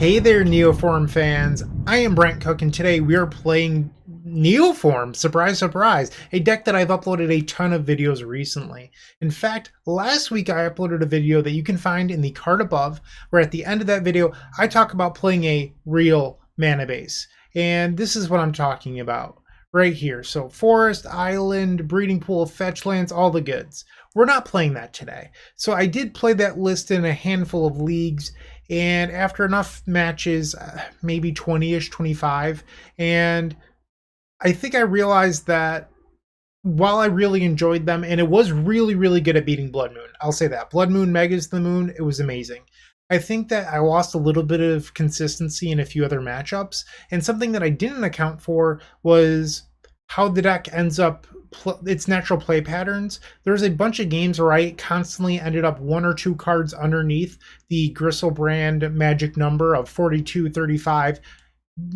Hey there, Neoform fans. I am Bryant Cook, and today we are playing Neoform. Surprise, surprise. A deck that I've uploaded a ton of videos recently. In fact, last week I uploaded a video that you can find in the card above, where at the end of that video, I talk about playing a real mana base. And this is what I'm talking about right here. So forest, island, breeding pool, fetch lands, all the goods. We're not playing that today. So I did play that list in a handful of leagues, and after enough matches, maybe 20-ish, 25, and I think I realized that while I really enjoyed them, and it was really, really good at beating Blood Moon, I'll say that. Blood Moon, Megas the Moon, it was amazing. I think that I lost a little bit of consistency in a few other matchups, and something that I didn't account for was how the deck ends up its natural play patterns. There's a bunch of games where I constantly ended up one or two cards underneath the Griselbrand magic number of 42, 35,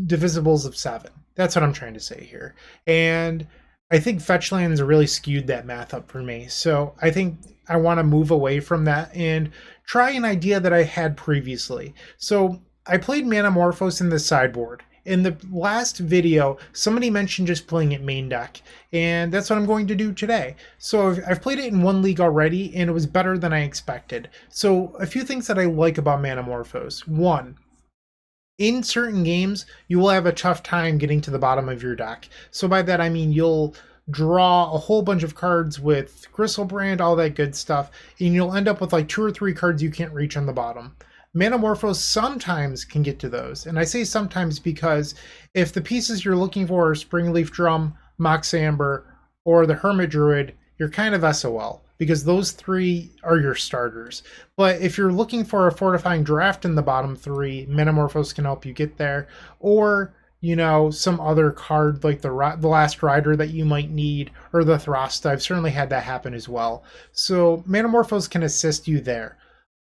divisibles of 7. That's what I'm trying to say here. And I think fetch lands really skewed that math up for me. So I think I want to move away from that and try an idea that I had previously. So I played Manamorphose in the sideboard. In the last video, somebody mentioned just playing it main deck, and that's what I'm going to do today. So I've played it in one league already, and it was better than I expected. So a few things that I like about Manamorphose. One, in certain games, you will have a tough time getting to the bottom of your deck. So by that I mean you'll draw a whole bunch of cards with Griselbrand, all that good stuff, and you'll end up with like 2 or 3 cards you can't reach on the bottom. Manamorphose sometimes can get to those, and I say sometimes because if the pieces you're looking for are Springleaf Drum, Mox Amber, or the Hermit Druid, you're kind of SOL, because those 3 are your starters. But if you're looking for a Fortifying Draught in the bottom 3, Manamorphose can help you get there, or some other card like the Last Rider that you might need, or the Thrasta. I've certainly had that happen as well. So Manamorphose can assist you there.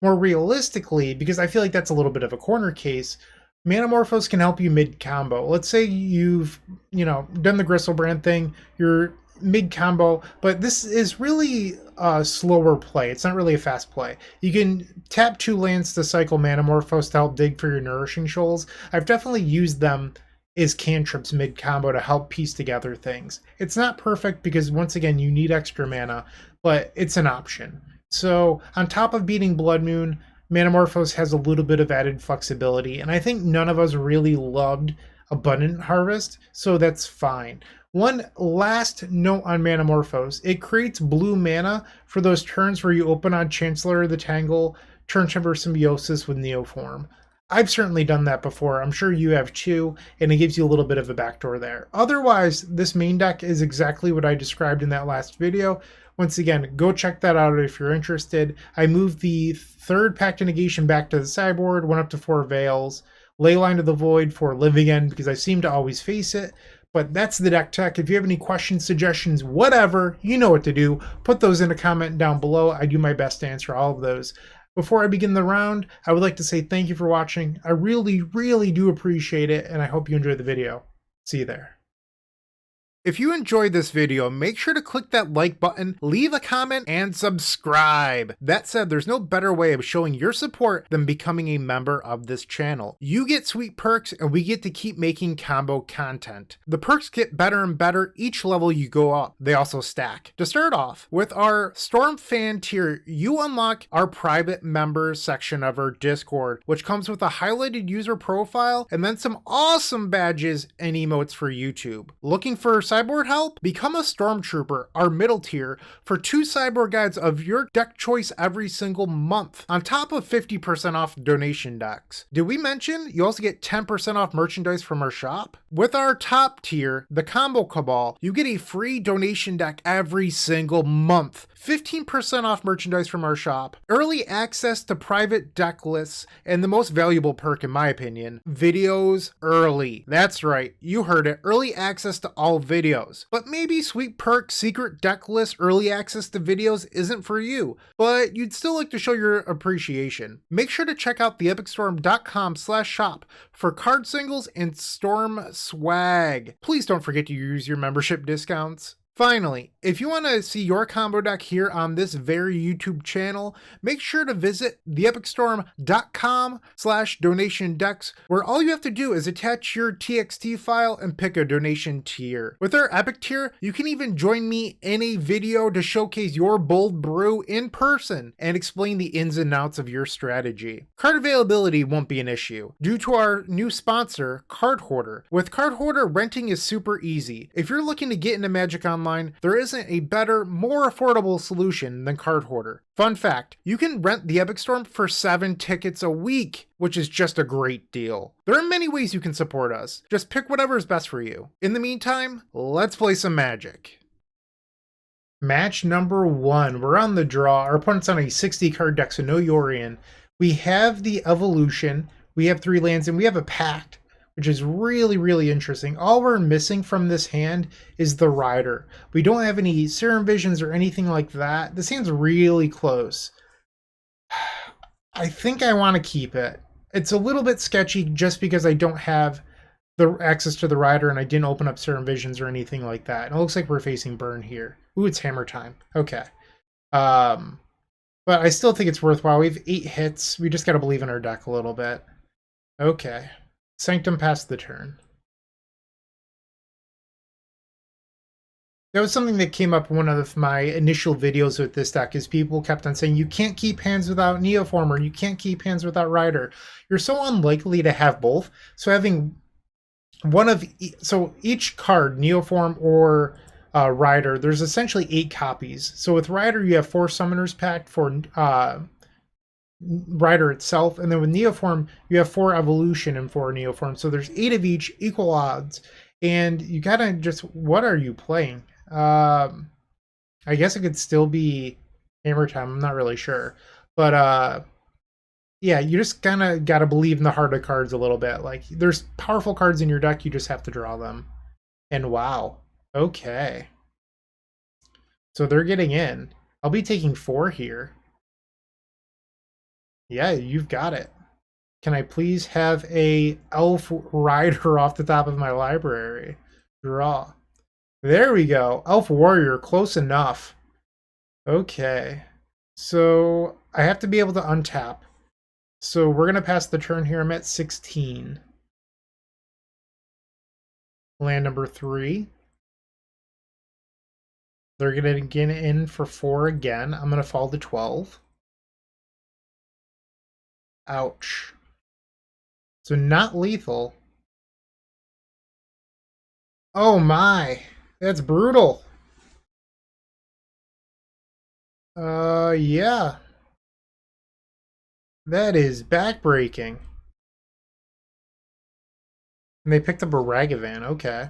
More realistically, because I feel like that's a little bit of a corner case, Manamorphose can help you mid-combo. Let's say you've, done the Griselbrand thing, you're mid-combo, but this is really a slower play. It's not really a fast play. You can tap 2 lands to cycle Manamorphose to help dig for your Nourishing Shoals. I've definitely used them as cantrips mid-combo to help piece together things. It's not perfect because, once again, you need extra mana, but it's an option. So on top of beating Blood Moon, Manamorphose has a little bit of added flexibility, and I think none of us really loved Abundant Harvest, so that's fine. One last note on Manamorphose: it creates blue mana for those turns where you open on Chancellor of the Tangle, Turn Timber Symbiosis with Neoform. I've certainly done that before. I'm sure you have too, and it gives you a little bit of a backdoor there. Otherwise, this main deck is exactly what I described in that last video. Once again, go check that out if you're interested. I moved the 3rd Pact of Negation back to the sideboard, went up to 4 Veils, Leyline of the Void for Live Again because I seem to always face it. But that's the deck tech. If you have any questions, suggestions, whatever, you know what to do. Put those in a comment down below. I do my best to answer all of those. Before I begin the round, I would like to say thank you for watching. I really, really do appreciate it, and I hope you enjoyed the video. See you there. If you enjoyed this video, make sure to click that like button, leave a comment, and subscribe. That said, there's no better way of showing your support than becoming a member of this channel. You get sweet perks, and we get to keep making combo content. The perks get better and better each level you go up. They also stack. To start off, with our Storm Fan tier, you unlock our private members section of our Discord, which comes with a highlighted user profile and then some awesome badges and emotes for YouTube. Looking for sideboard help? Become a Stormtrooper, our middle tier, for 2 sideboard guides of your deck choice every single month, on top of 50% off donation decks. Did we mention you also get 10% off merchandise from our shop? With our top tier, the Combo Cabal, you get a free donation deck every single month, 15% off merchandise from our shop, early access to private deck lists, and the most valuable perk in my opinion, videos early. That's right, you heard it, early access to all videos. But maybe sweet perk, secret deck list, early access to videos isn't for you, but you'd still like to show your appreciation. Make sure to check out theepicstorm.com/shop for card singles and Storm swag. Please don't forget to use your membership discounts. Finally, if you want to see your combo deck here on this very YouTube channel, make sure to visit theepicstorm.com/donation decks, where all you have to do is attach your TXT file and pick a donation tier. With our Epic tier, you can even join me in a video to showcase your bold brew in person and explain the ins and outs of your strategy. Card availability won't be an issue due to our new sponsor, Card Hoarder. With Card Hoarder, renting is super easy. If you're looking to get into Magic Online, there isn't a better, more affordable solution than Card Hoarder. Fun fact, you can rent the Epic Storm for 7 tickets a week, which is just a great deal. There are many ways you can support us. Just pick whatever is best for you. In the meantime, let's play some Magic. Match number 1. We're on the draw. Our opponent's on a 60 card deck, so no Yorion. We have the Evolution, we have 3 lands, and we have a Pact, which is really, really interesting. All we're missing from this hand is the Rider. We don't have any Serum Visions or anything like that. This hand's really close. I think I want to keep it. It's a little bit sketchy just because I don't have the access to the Rider and I didn't open up Serum Visions or anything like that. And it looks like we're facing Burn here. Ooh, it's Hammer time. Okay. But I still think it's worthwhile. We have 8 hits. We just got to believe in our deck a little bit. Okay. Sanctum passed the turn. That was something that came up in one of my initial videos with this deck, is people kept on saying, you can't keep hands without Neoform, or you can't keep hands without Rider. You're so unlikely to have both. So having one of, so each card, Neoform or Rider, there's essentially 8 copies. So with Rider, you have 4 Summoners Pact for Rider itself, and then with Neoform you have 4 Evolution and 4 Neoform, so there's 8 of each, equal odds, and you gotta just, what are you playing? I guess it could still be Hammer time, I'm not really sure, but yeah, you just kinda gotta believe in the heart of cards a little bit. Like, there's powerful cards in your deck, you just have to draw them. And wow, okay, so they're getting in. I'll be taking 4 here. Yeah, you've got it. Can I please have a Elf Rider off the top of my library? Draw. There we go. Elf Warrior, close enough. Okay. So I have to be able to untap. So we're going to pass the turn here. I'm at 16. Land number 3. They're going to get in for 4 again. I'm going to fall to 12. Ouch. So not lethal. Oh my. That's brutal. Yeah. That is backbreaking. And they picked up a Ragavan. Okay.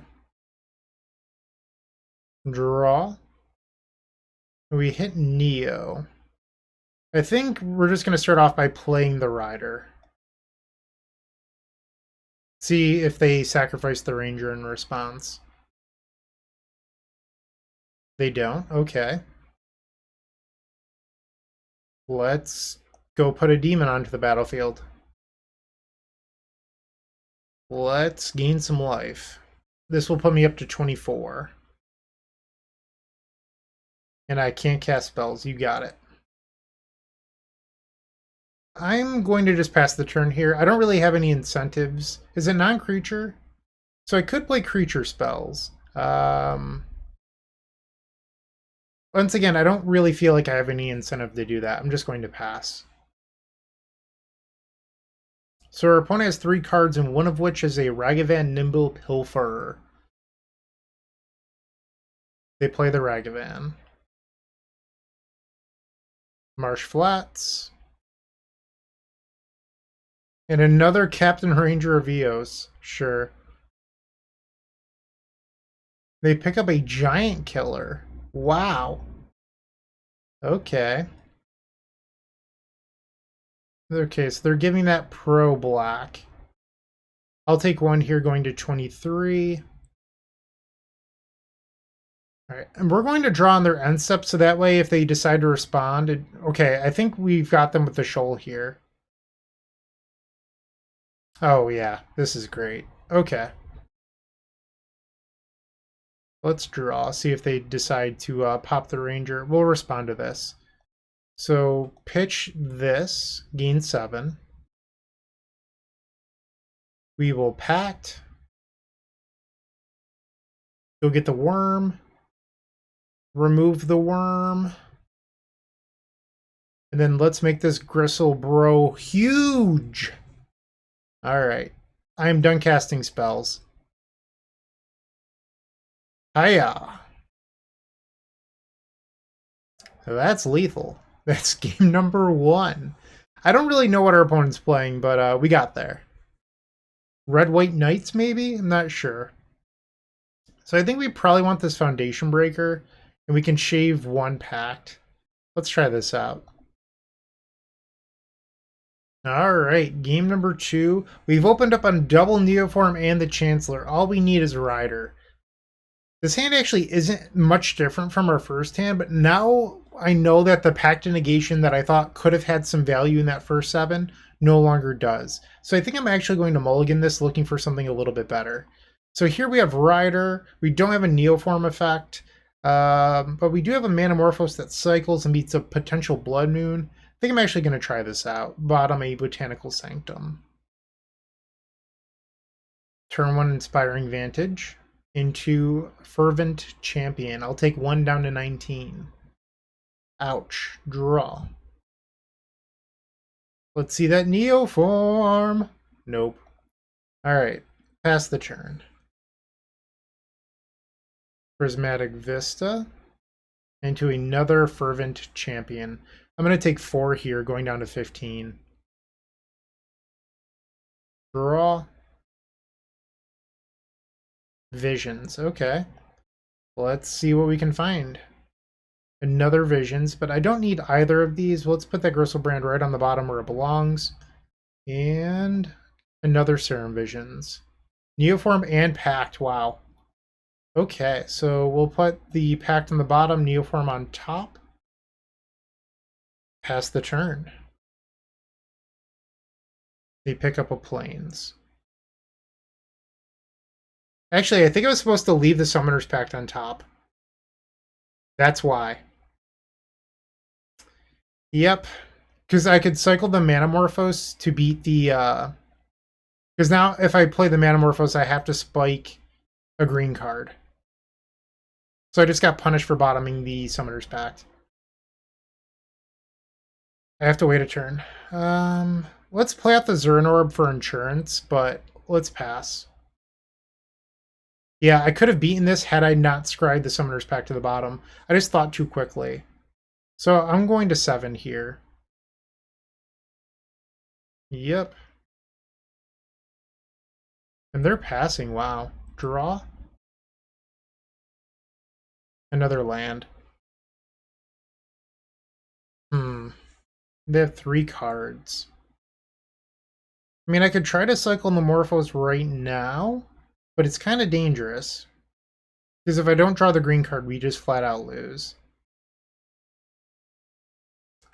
Draw. We hit Neo. I think we're just going to start off by playing the Rider. See if they sacrifice the Ranger in response. They don't? Okay. Let's go put a demon onto the battlefield. Let's gain some life. This will put me up to 24. And I can't cast spells. You got it. I'm going to just pass the turn here. I don't really have any incentives. Is it non-creature? So I could play creature spells. Once again, I don't really feel like I have any incentive to do that. I'm just going to pass. So our opponent has 3 cards, and one of which is a Ragavan Nimble Pilferer. They play the Ragavan. Marsh Flats. And another Captain Ranger of Eos. Sure. They pick up a Giant Killer. Wow. Okay. Okay, so they're giving that pro black. I'll take 1 here, going to 23. Alright, and we're going to draw on their end step, so that way if they decide to respond... Okay, I think we've got them with the shoal here. Oh yeah, this is great. Okay. Let's draw, see if they decide to pop the Ranger. We'll respond to this. So pitch this, gain 7. We will pact. Go get the worm. Remove the worm. And then let's make this Griselbrand huge. Alright. I am done casting spells. Hiya. So that's lethal. That's game number 1. I don't really know what our opponent's playing, but we got there. Red, white knights, maybe? I'm not sure. So I think we probably want this foundation breaker, and we can shave 1 pact. Let's try this out. Alright, game number 2. We've opened up on double Neoform and the Chancellor. All we need is a Rider. This hand actually isn't much different from our first hand, but now I know that the Pact of Negation that I thought could have had some value in that first 7 no longer does. So I think I'm actually going to mulligan this, looking for something a little bit better. So here we have Rider. We don't have a Neoform effect, but we do have a Manamorphose that cycles and beats a potential Blood Moon. I think I'm actually going to try this out. Bottom a Botanical Sanctum. Turn 1 Inspiring Vantage into Fervent Champion. I'll take 1 down to 19. Ouch. Draw. Let's see that Neoform. Nope. Alright. Pass the turn. Prismatic Vista into another Fervent Champion. I'm going to take 4 here, going down to 15. Draw. Visions. Okay. Let's see what we can find. Another Visions, but I don't need either of these. Let's put that Griselbrand right on the bottom where it belongs. And another Serum Visions. Neoform and Pact. Wow. Okay, so we'll put the Pact on the bottom, Neoform on top. Pass the turn. They pick up a Plains. Actually, I think I was supposed to leave the Summoner's Pact on top. That's why. Yep. Because I could cycle the Manamorphose to beat the... Because now, if I play the Manamorphose, I have to spike a green card. So I just got punished for bottoming the Summoner's Pact. I have to wait a turn. Let's play out the Zernorb for insurance, but let's pass. Yeah, I could have beaten this had I not scried the Summoner's Pact to the bottom. I just thought too quickly. So I'm going to 7 here. Yep. And they're passing, wow. Draw. Another land. They have 3 cards. I mean, I could try to cycle Neomorphos right now, but it's kind of dangerous. Because if I don't draw the green card, we just flat out lose.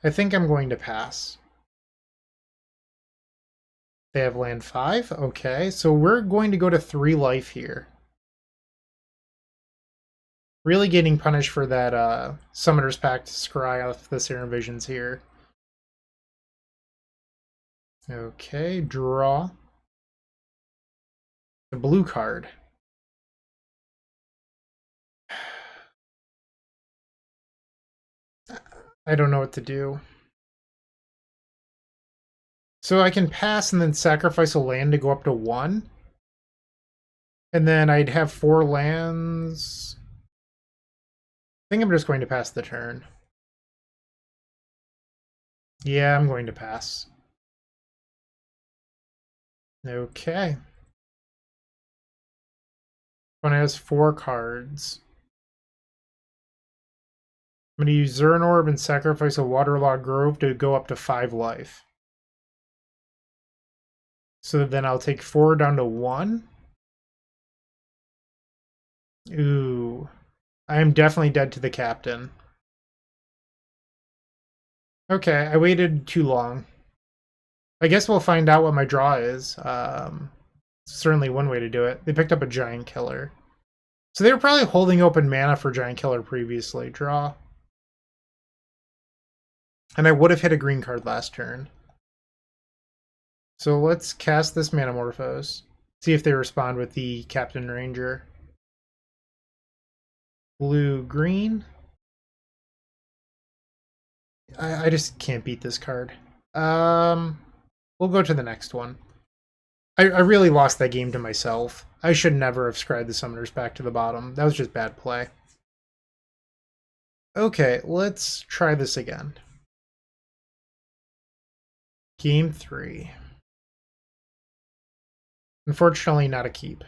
I think I'm going to pass. They have land 5? Okay, so we're going to go to 3 life here. Really getting punished for that Summoner's Pact to scry off the Serum Visions here. Okay, draw. The blue card. I don't know what to do. So I can pass and then sacrifice a land to go up to 1. And then I'd have 4 lands. I think I'm just going to pass the turn. Yeah, I'm going to pass. Okay. One has 4 cards. I'm going to use Zernorb and sacrifice a Waterlogged Grove to go up to 5 life. So then I'll take 4 down to 1. Ooh. I am definitely dead to the captain. Okay, I waited too long. I guess we'll find out what my draw is. Certainly one way to do it. They picked up a giant killer. So they were probably holding open mana for Giant Killer previously. Draw. And I would have hit a green card last turn. So let's cast this Manamorphose. See if they respond with the Captain Ranger. Blue, green. I just can't beat this card. We'll go to the next one. I really lost that game to myself. I should never have scried the summoners back to the bottom. That was just bad play. Okay, let's try this again. Game 3. Unfortunately, not a keep.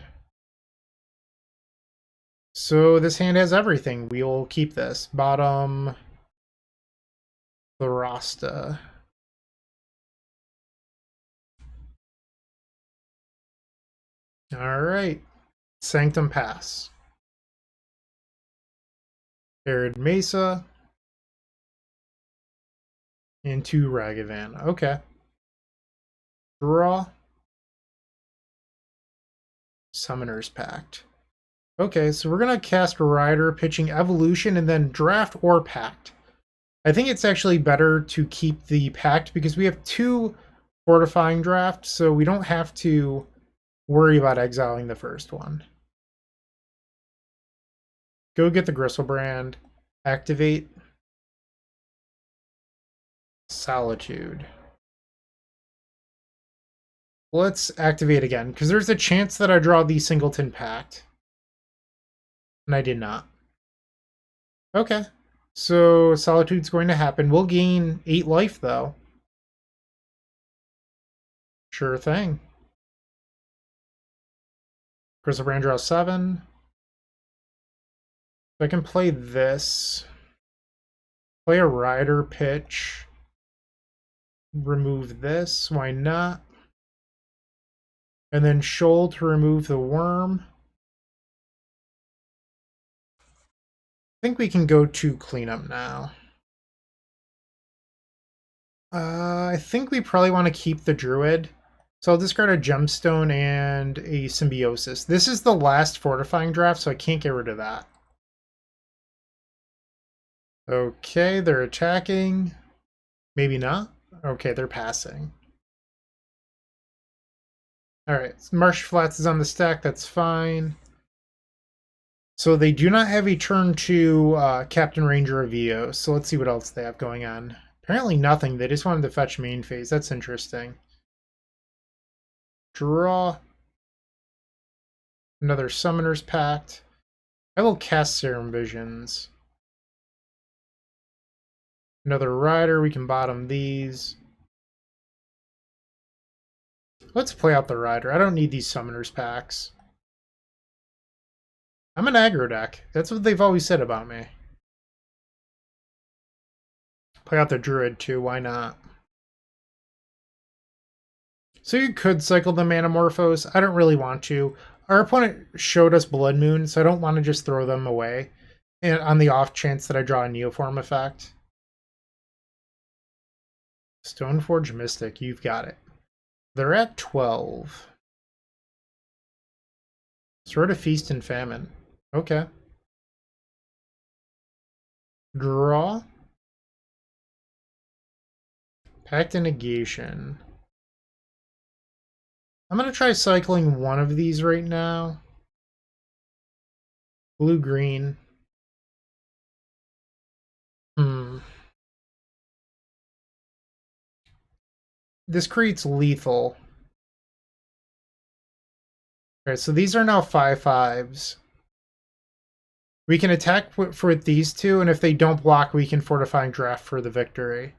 So this hand has everything. We'll keep this. Bottom, Thrasta. Alright. Sanctum Pass. Arid Mesa. And 2 Ragavan. Okay. Draw. Summoner's Pact. Okay, so we're going to cast Rider, pitching Evolution, and then Draft or Pact. I think it's actually better to keep the Pact because we have 2 Fortifying drafts, so we don't have to worry about exiling the first one. Go get the Griselbrand. Activate. Solitude. Let's activate again, because there's a chance that I draw the Singleton Pact. And I did not. Okay. So Solitude's going to happen. We'll gain 8 life, though. Sure thing. Griselbrand draws 7. So I can play this. Play a Rider pitch. Remove this. Why not? And then Shoal to remove the Wurm. I think we can go to cleanup now. I think we probably want to keep the Druid. So I'll discard a Gemstone and a Symbiosis. This is the last Fortifying draft, so I can't get rid of that. Okay, they're attacking. Maybe not. Okay, they're passing. Alright, Marsh Flats is on the stack, that's fine. So they do not have a turn 2 Captain Ranger of Eos, so let's see what else they have going on. Apparently nothing, they just wanted to fetch main phase, that's interesting. Draw. Another Summoner's Pact. I will cast Serum Visions. Another Rider, we can bottom these. Let's play out the Rider. I don't need these Summoners packs. I'm an aggro deck. That's what they've always said about me. Play out the Druid too, why not? So you could cycle the Manamorphose. I don't really want to. Our opponent showed us Blood Moon, so I don't want to just throw them away. And on the off chance that I draw a Neoform effect. Stoneforge Mystic, you've got it. They're at 12. Sword of Feast and Famine. Okay. Draw. Pact and Negation. I'm going to try cycling one of these right now. Blue-green. This creates lethal. Alright, so these are now 5/5s. We can attack for these two, and if they don't block, we can Fortifying Draft for the victory.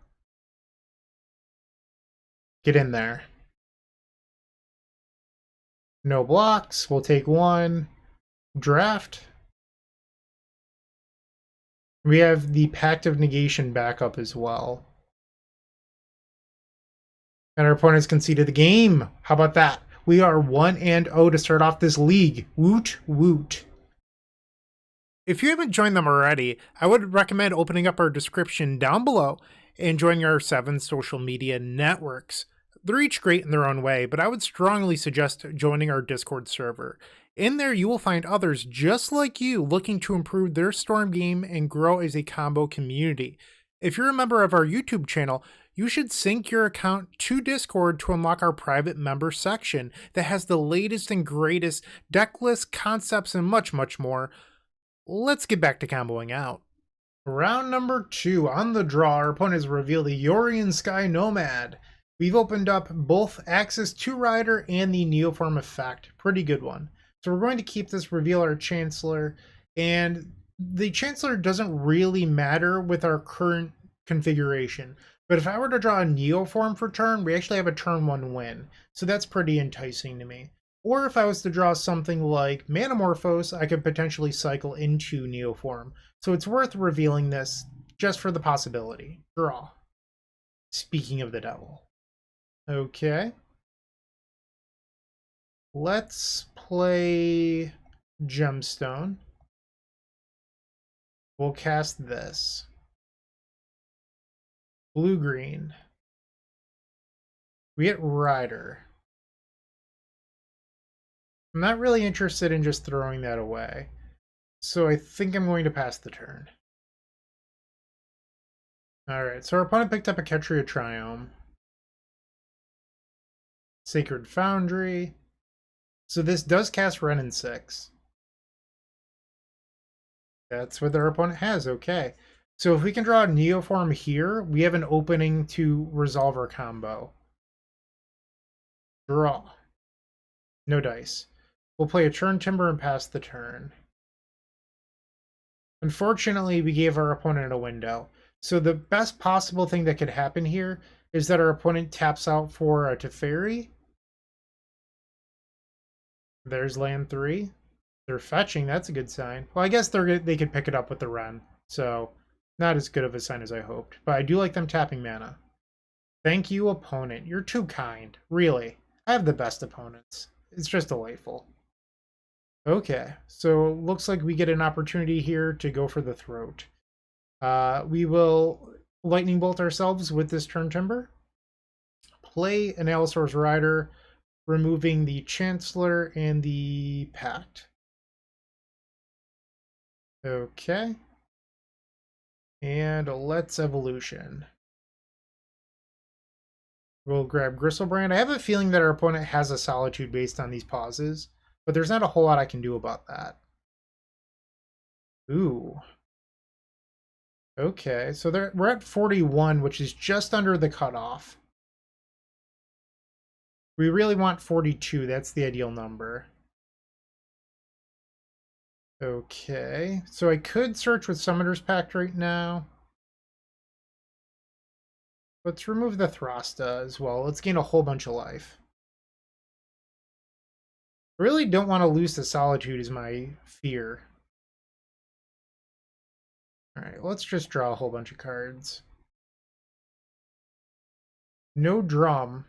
Get in there. No blocks. We'll take 1. Draft. We have the Pact of Negation backup as well. And our opponents conceded the game. How about that? We are 1-0 to start off this league. Woot, woot. If you haven't joined them already, I would recommend opening up our description down below and joining our 7 social media networks. They're each great in their own way, but I would strongly suggest joining our Discord server. In there, you will find others just like you looking to improve their Storm game and grow as a combo community. If you're a member of our YouTube channel, you should sync your account to Discord to unlock our private member section that has the latest and greatest deck lists, concepts, and much, much more. Let's get back to comboing out. Round number 2. On the draw, our opponent has revealed the Yorian Sky Nomad. We've opened up both Axis 2 Rider and the Neoform effect. Pretty good one. So we're going to keep this, reveal our Chancellor, and the Chancellor doesn't really matter with our current configuration. But if I were to draw a Neoform for turn, we actually have a turn 1 win. So that's pretty enticing to me. Or if I was to draw something like Manamorphose, I could potentially cycle into Neoform. So it's worth revealing this just for the possibility. Draw. Speaking of the devil. Okay. Let's play Gemstone. We'll cast this. Blue-green. We get Rider. I'm not really interested in just throwing that away. So I think I'm going to pass the turn. Alright, so our opponent picked up a Ketria Triome. Sacred Foundry. So this does cast Wrenn and 6. That's what our opponent has, okay. So if we can draw a Neoform here, we have an opening to resolve our combo. Draw. No dice. We'll play a Churn Timber and pass the turn. Unfortunately, we gave our opponent a window. So the best possible thing that could happen here is that our opponent taps out for a Teferi. There's land 3. They're fetching, that's a good sign. Well, I guess they could pick it up with the Wrenn. So, not as good of a sign as I hoped. But I do like them tapping mana. Thank you, opponent. You're too kind. Really. I have the best opponents. It's just delightful. Okay, so looks like we get an opportunity here to go for the throat. We will Lightning Bolt ourselves with this Turn Timber. Play an Allosaurus Rider, removing the Chancellor and the Pact. Okay. And let's Evolution. We'll grab Griselbrand. I have a feeling that our opponent has a Solitude based on these pauses, but there's not a whole lot I can do about that. Ooh. Okay, so we're at 41, which is just under the cutoff. We really want 42. That's the ideal number. Okay, so I could search with Summoner's Pact right now. Let's remove the Thrasta as well. Let's gain a whole bunch of life. I really don't want to lose the Solitude is my fear. Alright, let's just draw a whole bunch of cards. No Drum.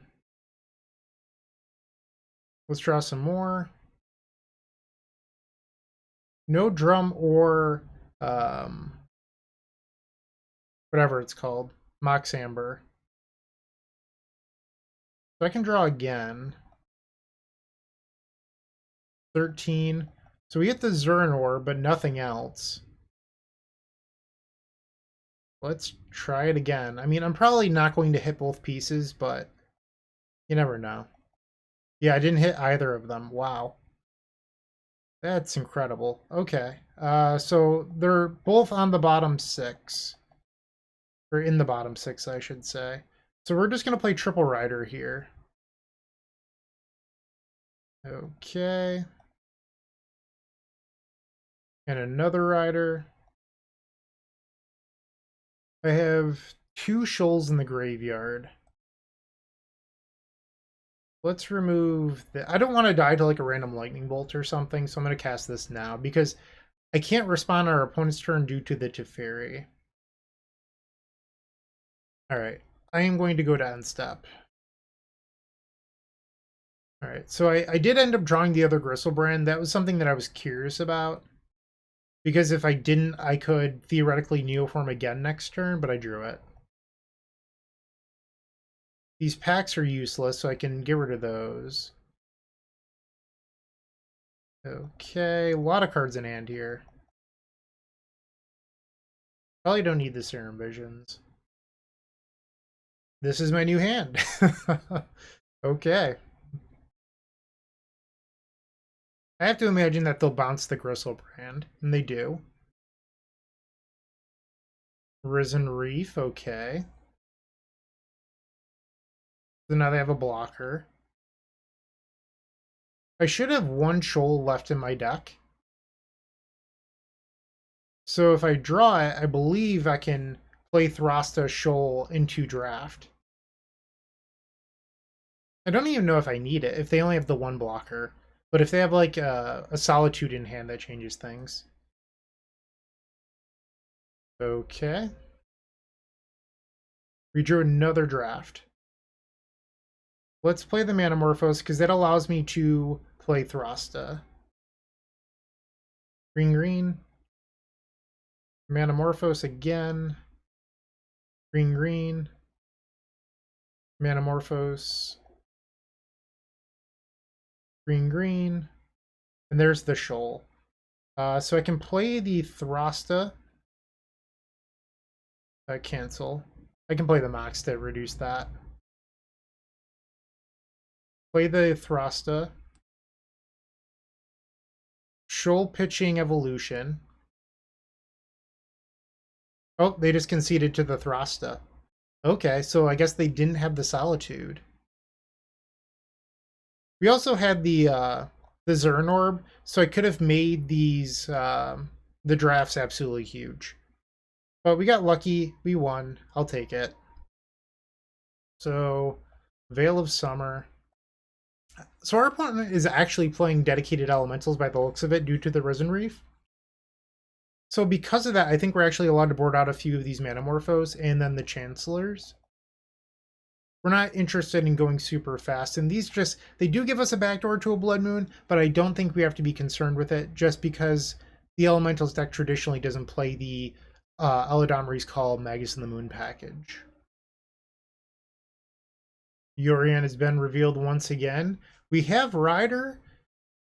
Let's draw some more. No Drum or whatever it's called. Mox Amber. So I can draw again. 13. So we get the Zernor, but nothing else. Let's try it again. I mean, I'm probably not going to hit both pieces, but you never know. Yeah, I didn't hit either of them. Wow. That's incredible. Okay. So they're both on the bottom 6. Or in the bottom 6, I should say. So we're just going to play Triple Rider here. Okay. And another Rider. I have 2 Shoals in the graveyard. Let's remove the... I don't want to die to like a random Lightning Bolt or something, so I'm going to cast this now because I can't respond on our opponent's turn due to the Teferi. Alright, I am going to go to end step. Alright, so I did end up drawing the other Griselbrand. That was something that I was curious about. Because if I didn't, I could theoretically Neoform again next turn, but I drew it. These packs are useless, so I can get rid of those. Okay, a lot of cards in hand here. Probably don't need the Serum Visions. This is my new hand. Okay. I have to imagine that they'll bounce the Griselbrand, and they do. Risen Reef, okay. So now they have a blocker. I should have one Shoal left in my deck. So if I draw it, I believe I can play Thrasta Shoal into Draught. I don't even know if I need it, if they only have the one blocker. But if they have like a Solitude in hand, that changes things. Okay. We drew another Draught. Let's play the Manamorphose, because that allows me to play Thrasta. Green, green. Manamorphose again. Green, green. Manamorphose. Green, green. And there's the Shoal. So I can play the Thrasta. Cancel. I can play the Mox to reduce that. Play the Thrasta. Shoal pitching Evolution. Oh, they just conceded to the Thrasta. Okay, so I guess they didn't have the Solitude. We also had the Zern Orb, so I could have made these the drafts absolutely huge. But we got lucky. We won. I'll take it. So, Veil of Summer. So our opponent is actually playing dedicated elementals by the looks of it due to the Risen Reef. So because of that, I think we're actually allowed to board out a few of these Manamorphos and then the Chancellors. We're not interested in going super fast, and these just, they do give us a backdoor to a Blood Moon, but I don't think we have to be concerned with it just because the Elementals deck traditionally doesn't play the Eladamri's Call Magus in the Moon package. Yorion has been revealed once again. We have Rider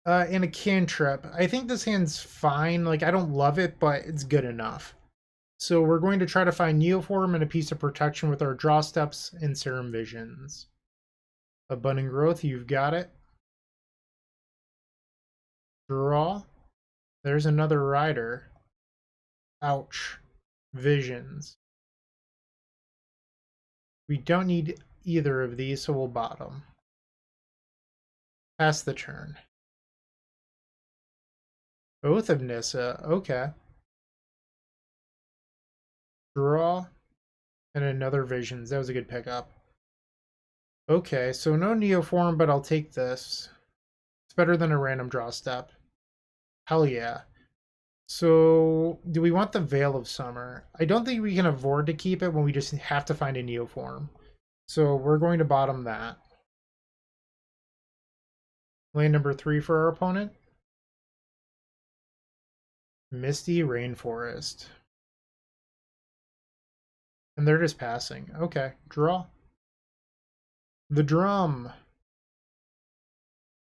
and a Cantrip. I think this hand's fine. Like, I don't love it, but it's good enough. So we're going to try to find Neoform and a piece of protection with our Draw Steps and Serum Visions. Abundant Growth, you've got it. Draw. There's another Rider. Ouch. Visions. We don't need either of these, so we'll bottom. Pass the turn. Oath of Nissa, okay. Draw. And another Visions. That was a good pickup. Okay, so no Neoform, but I'll take this. It's better than a random draw step. Hell yeah. So, do we want the Veil of Summer? I don't think we can afford to keep it when we just have to find a Neoform. So, we're going to bottom that. Land number 3 for our opponent. Misty Rainforest. And they're just passing. Okay, draw. The Drum. I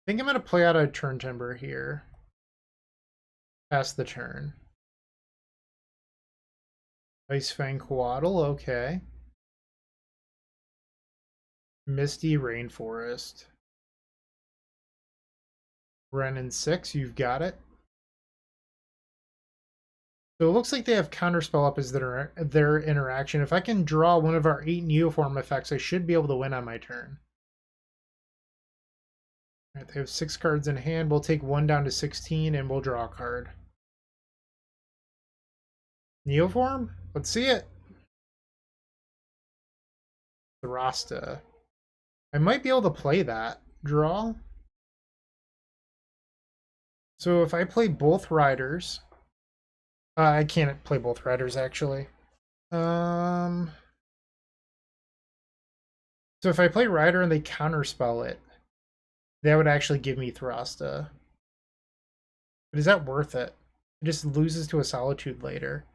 think I'm going to play out a Turn Timber here. Pass the turn. Ice Fang Coatl, okay. Misty Rainforest. Renin 6, you've got it. So it looks like they have Counterspell up as their interaction. If I can draw one of our 8 Neoform effects, I should be able to win on my turn. All right, they have 6 cards in hand. We'll take 1 down to 16 and we'll draw a card. Neoform? Let's see it. Thrasta. I might be able to play that. Draw. So if I play both Riders... I can't play both Riders, actually. So if I play Rider and they counterspell it, that would actually give me Thrasta. But is that worth it? It just loses to a Solitude later.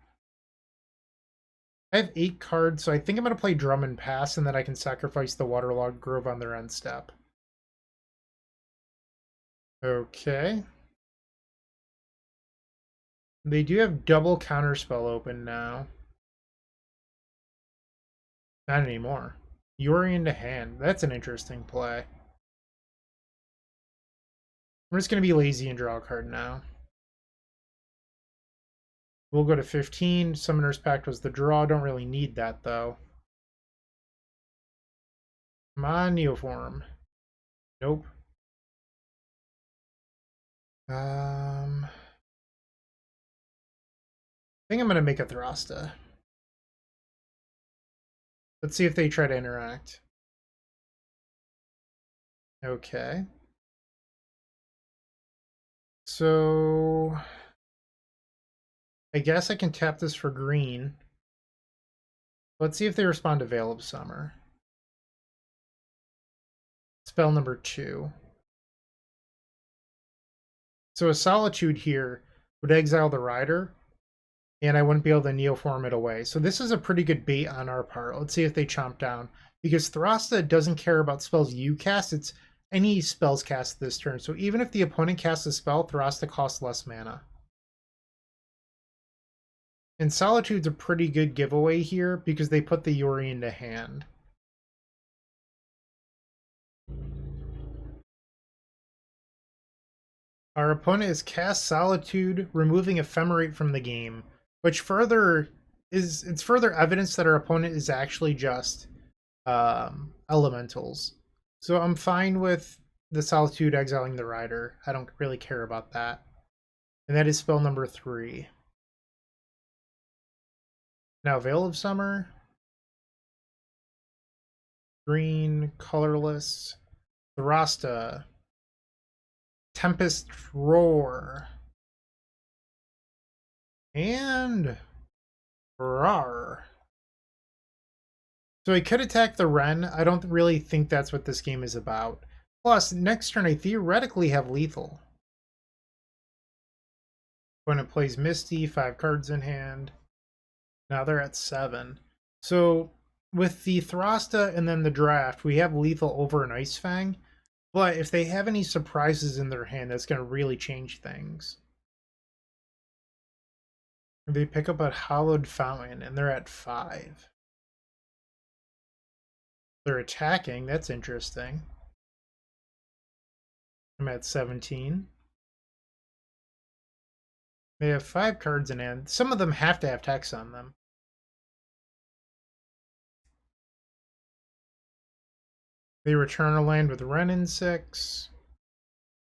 I have 8 cards, so I think I'm going to play Drum and pass, and then I can sacrifice the Waterlogged Grove on their end step. Okay. They do have double counterspell open now. Not anymore. Yuri into hand. That's an interesting play. I'm just going to be lazy and draw a card now. We'll go to 15. Summoner's Pact was the draw. Don't really need that, though. Come on, Neoform. Nope. I think I'm going to make a Thrasta. Let's see if they try to interact. Okay. So I guess I can tap this for green. Let's see if they respond to Veil of Summer. Spell number 2. So a Solitude here would exile the Rider, and I wouldn't be able to Neoform it away. So this is a pretty good bait on our part. Let's see if they chomp down. Because Thrasta doesn't care about spells you cast, it's any spells cast this turn. So even if the opponent casts a spell, Thrasta costs less mana. And Solitude's a pretty good giveaway here because they put the Yuri into hand. Our opponent has cast Solitude, removing Ephemerate from the game, which further evidence that our opponent is actually just elementals. So I'm fine with the Solitude exiling the Rider. I don't really care about that. And that is spell number 3. Now Veil of Summer. Green, colorless. Thrasta. Tempest Roar. And Rar. So I could attack the Wren. I don't really think that's what this game is about. Plus, next turn I theoretically have lethal. When it plays Misty, 5 cards in hand. Now they're at 7. So with the Thrasta and then the Draught, we have lethal over an Ice Fang. But if they have any surprises in their hand, that's going to really change things. They pick up a Hallowed Fountain, and they're at 5. They're attacking. That's interesting. I'm at 17. They have 5 cards in hand. Some of them have to have text on them. They return a land with Wren in 6.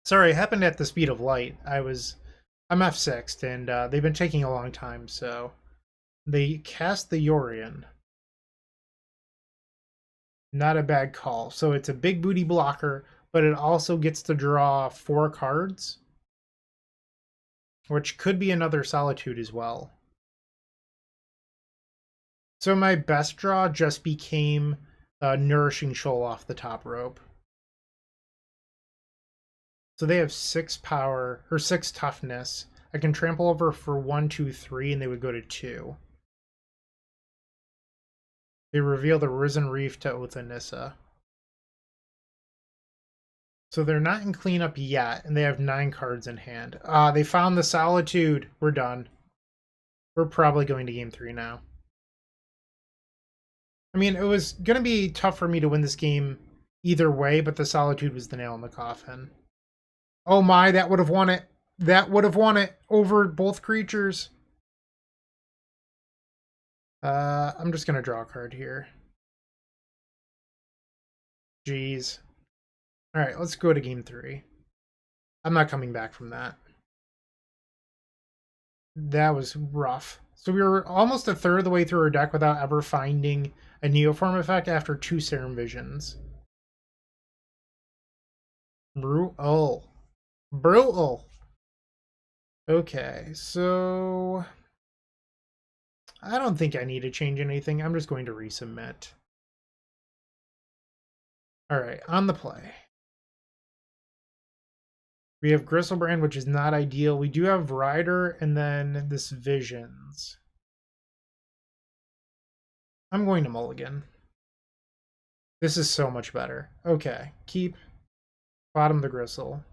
Sorry, it happened at the speed of light. I'm F6'd, and they've been taking a long time, so they cast the Yorion. Not a bad call. So it's a big booty blocker, but it also gets to draw 4 cards, which could be another Solitude as well. So my best draw just became Nourishing Shoal off the top rope. So they have 6 power, or 6 toughness. I can trample over for 1, 2, 3, and they would go to 2. They reveal the Risen Reef to Othanissa. So they're not in cleanup yet, and they have 9 cards in hand. They found the Solitude. We're done. We're probably going to game 3 now. I mean, it was going to be tough for me to win this game either way, but the Solitude was the nail in the coffin. Oh my, that would have won it. That would have won it over both creatures. I'm just going to draw a card here. Jeez. Alright, let's go to game 3. I'm not coming back from that. That was rough. So we were almost a third of the way through our deck without ever finding a Neoform effect after 2 Serum Visions. Brutal. Brutal. Okay, so I don't think I need to change anything. I'm just going to resubmit. Alright, on the play. We have Griselbrand, which is not ideal. We do have Rider and then this Visions. I'm going to mulligan. This is so much better. Okay, keep. Bottom the Gristle.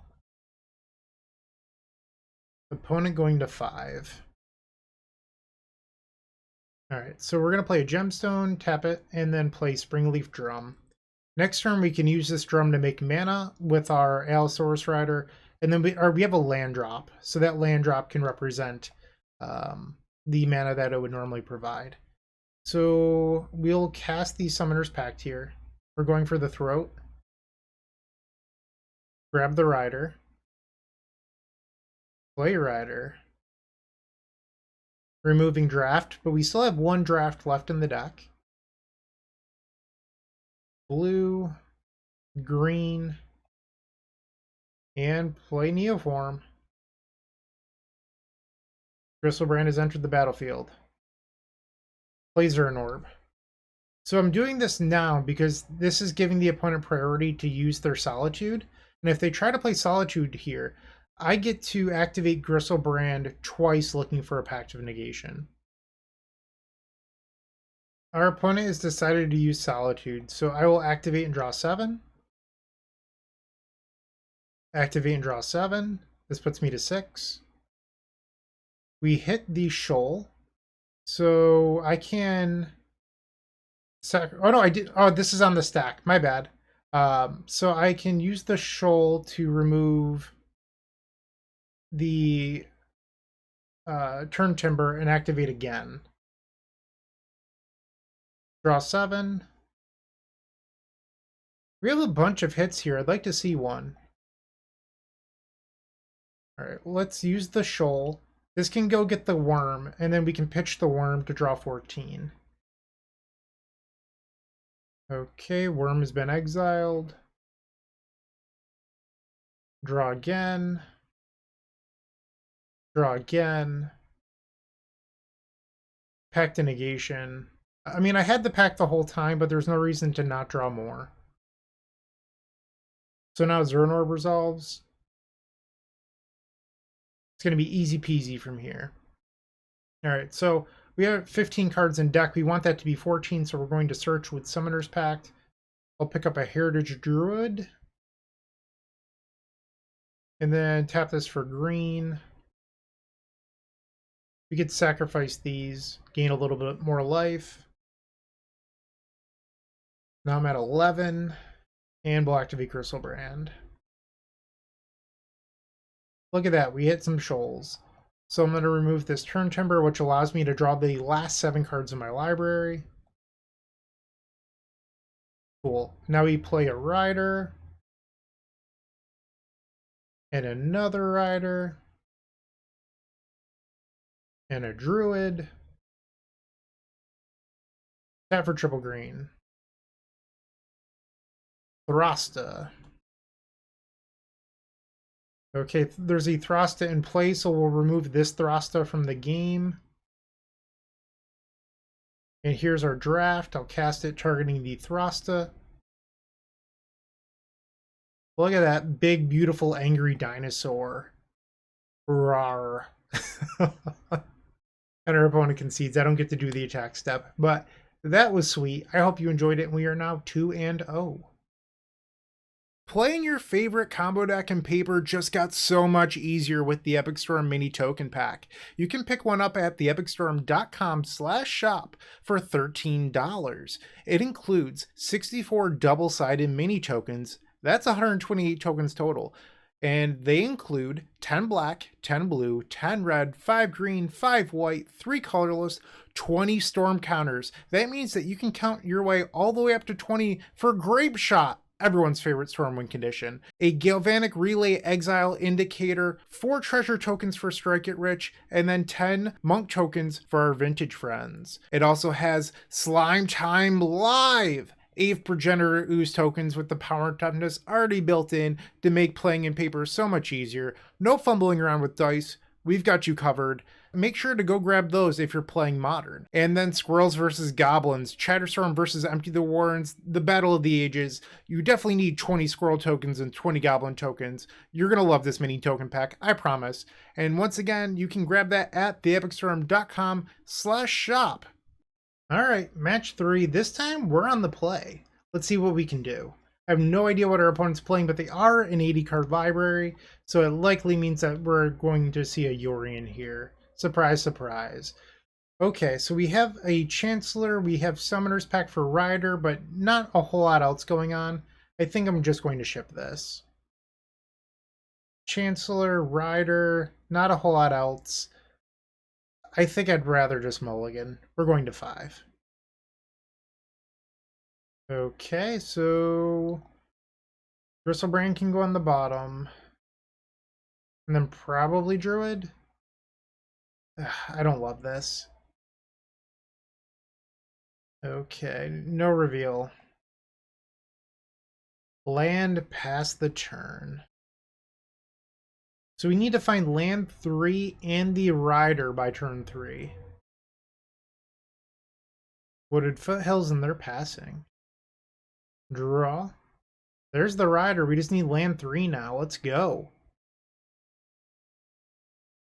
Opponent going to 5. Alright, so we're going to play a gemstone, tap it, and then play Springleaf Drum. Next turn we can use this drum to make mana with our Allosaurus Rider, and then we have a land drop, so that land drop can represent the mana that it would normally provide. So we'll cast the Summoner's Pact here. We're going for the Throat. Grab the Rider. Play Rider. Removing Draught, but we still have one Draught left in the deck. Blue, green, and play Neoform. Griselbrand has entered the battlefield. Plays an orb. So I'm doing this now because this is giving the opponent priority to use their Solitude. And if they try to play Solitude here, I get to activate Griselbrand twice looking for a Pact of Negation. Our opponent has decided to use Solitude, so I will activate and draw 7. Activate and draw 7. This puts me to 6. We hit the shoal, so I can... Oh no, I did. Oh, this is on the stack. My bad. So I can use the shoal to remove the turn timber and activate again. Draw 7. We have a bunch of hits here. I'd like to see one. Alright, let's use the shoal. This can go get the worm, and then we can pitch the worm to draw 14. Okay, worm has been exiled. Draw again. Draw again. Pact of Negation. I mean, I had the pact the whole time, but there's no reason to not draw more. So now Zernorb resolves. It's going to be easy peasy from here. Alright, so we have 15 cards in deck. We want that to be 14, so we're going to search with Summoner's Pact. I'll pick up a Heritage Druid. And then tap this for green. We could sacrifice these, gain a little bit more life. Now I'm at 11, and we'll activate Griselbrand. Look at that, we hit some shoals. So I'm going to remove this turn timber, which allows me to draw the last 7 cards in my library. Cool. Now we play a Rider. And another Rider. And a Druid. Tap for triple green. Thrasta. Okay, there's a Thrasta in play, so we'll remove this Thrasta from the game. And here's our draft. I'll cast it targeting the Thrasta. Look at that big, beautiful, angry dinosaur. Rawr. And our opponent concedes. I don't get to do the attack step, but that was sweet. I hope you enjoyed it, and we are now 2-0. Playing your favorite combo deck in Paper just got so much easier with the Epic Storm Mini Token Pack. You can pick one up at theepicstorm.com/shop for $13. It includes 64 double-sided mini tokens. That's 128 tokens total. And they include 10 black, 10 blue, 10 red, 5 green, 5 white, 3 colorless, 20 storm counters. That means that you can count your way all the way up to 20 for Grape Shot, everyone's favorite Stormwind condition, a Galvanic Relay Exile Indicator, 4 treasure tokens for Strike It Rich, and then 10 monk tokens for our vintage friends. It also has Slime Time Live, 8 Progenitor Ooze tokens with the power and toughness already built in to make playing in Paper so much easier. No fumbling around with dice. We've got you covered. Make sure to go grab those if you're playing Modern. And then Squirrels versus Goblins, Chatterstorm versus Empty the Warrens, the Battle of the Ages. You definitely need 20 Squirrel tokens and 20 Goblin tokens. You're going to love this mini token pack, I promise. And once again, you can grab that at theepicstorm.com/shop. Alright, match 3. This time we're on the play. Let's see what we can do. I have no idea what our opponent's playing, but they are an 80 card library, so it likely means that we're going to see a Yorion here. Surprise, surprise. Okay, so we have a Chancellor, we have Summoner's Pack for Rider, but not a whole lot else going on. I think I'm just going to ship this. Chancellor, Rider, not a whole lot else. I think I'd rather just mulligan. We're going to 5. Okay, so Griselbrand can go on the bottom. And then probably Druid. I don't love this. Okay, no reveal. Land past the turn. So we need to find land 3 and the Rider by turn 3. Wooded foothills and they're passing. Draw. There's the Rider. We just need land 3 now. Let's go.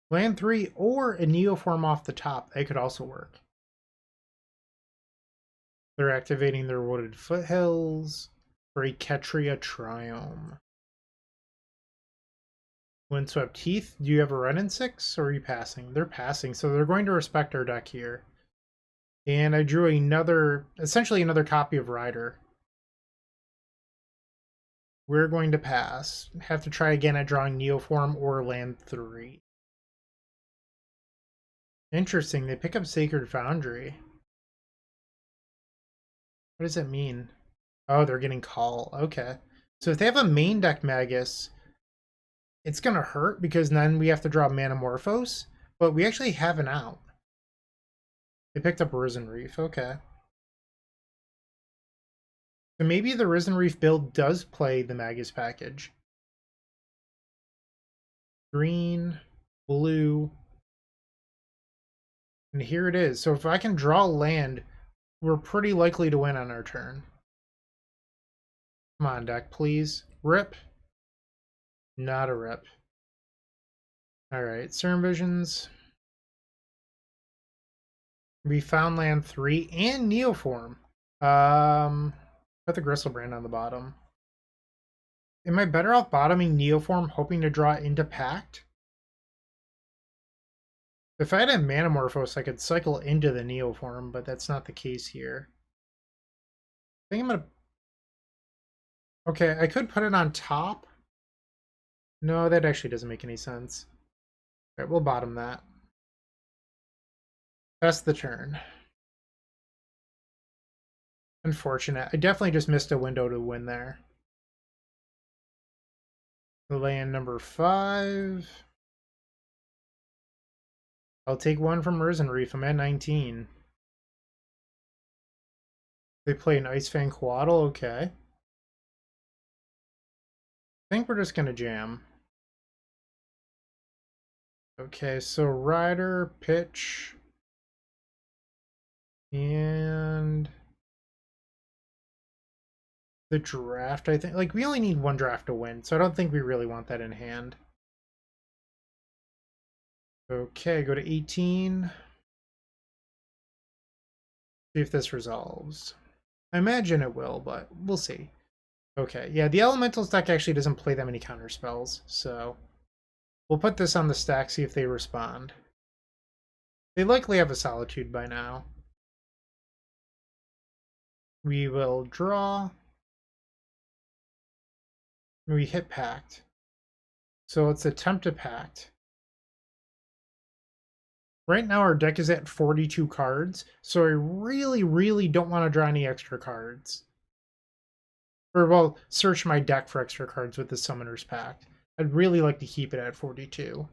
Land 3 or a Neoform off the top. They could also work. They're activating their Wooded Foothills for a Ketria Triome. Windswept Heath, do you have a run in 6 or are you passing? They're passing, so they're going to respect our deck here. And I drew essentially another copy of Rider. We're going to pass. Have to try again at drawing Neoform or land 3. Interesting, they pick up Sacred Foundry. What does it mean? Oh, they're getting Call. Okay. So if they have a main deck Magus, it's going to hurt because then we have to draw Manamorphose, but we actually have an out. They picked up Risen Reef. Okay. So maybe the Risen Reef build does play the Magus package. Green, blue, and here it is. So if I can draw land, we're pretty likely to win on our turn. Come on, deck, please. Rip. Not a rip. Alright, Serum Visions. We found land 3 and Neoform. Put the Griselbrand on the bottom. Am I better off bottoming Neoform, hoping to draw into Pact? If I had a Manamorphose, I could cycle into the Neoform, but that's not the case here. I think I'm gonna... Okay, I could put it on top. No, that actually doesn't make any sense. Alright, we'll bottom that. That's the turn. Unfortunate. I definitely just missed a window to win there. Land number 5. I'll take one from Risen Reef. I'm at 19. They play an Ice Fang Coatl. Okay. I think we're just going to jam. Okay, so Rider, pitch. And the draft, I think. Like, we only need one draft to win, so I don't think we really want that in hand. Okay, go to 18. See if this resolves. I imagine it will, but we'll see. Okay, yeah, the Elementals deck actually doesn't play that many counter spells, so we'll put this on the stack, see if they respond. They likely have a Solitude by now. We will draw. We hit Pact. So let's attempt to Pact. Right now our deck is at 42 cards, so I really don't want to draw any extra cards. Or, well, search my deck for extra cards with the Summoner's Pact. I'd really like to keep it at 42.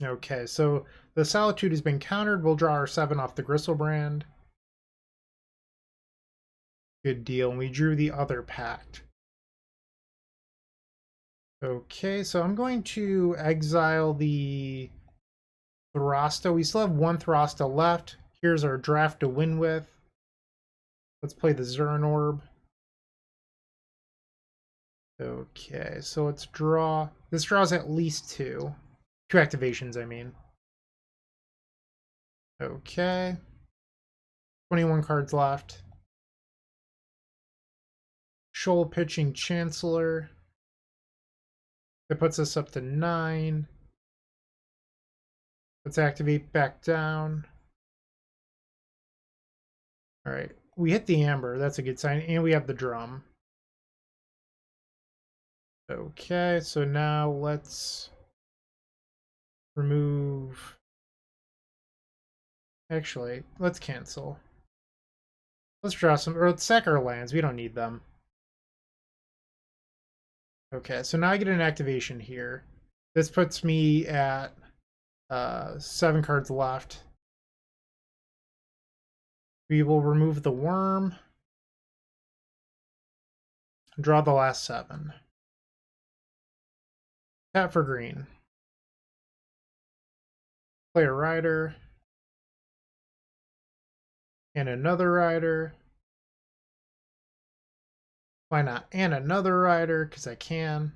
Okay, so the Solitude has been countered. We'll draw our 7 off the Griselbrand. Good deal. And we drew the other Pact. Okay, so I'm going to exile the Thrasta. We still have one Thrasta left. Here's our draft to win with. Let's play the Zurin Orb. Okay, so let's draw. This draws at least 2. 2 activations, I mean. Okay. 21 cards left. Shoal pitching Chancellor. That puts us up to 9. Let's activate back down. All right, we hit the amber. That's a good sign. And we have the drum. Okay, so now let's remove... Actually, let's cancel. Let's draw some, or let's sack our lands. We don't need them. Okay, so now I get an activation here. This puts me at 7 cards left. We will remove the worm. Draw the last 7. Tap for green. Play a rider. And another rider. Why not? And another rider, because I can.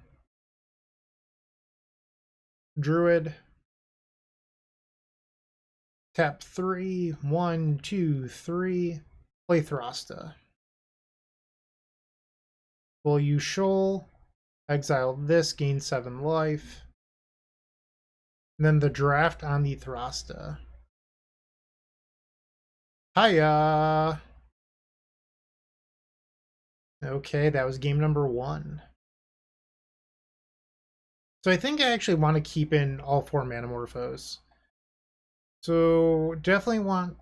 Druid. Tap 3. 1, 2, 3. Play Thrasta. We'll use Shoal. Exile this, gain 7 life. And then the Draught on the Thrasta. Hiya! Okay, that was game number 1. So I think I actually want to keep in all 4 Manamorphos. So definitely want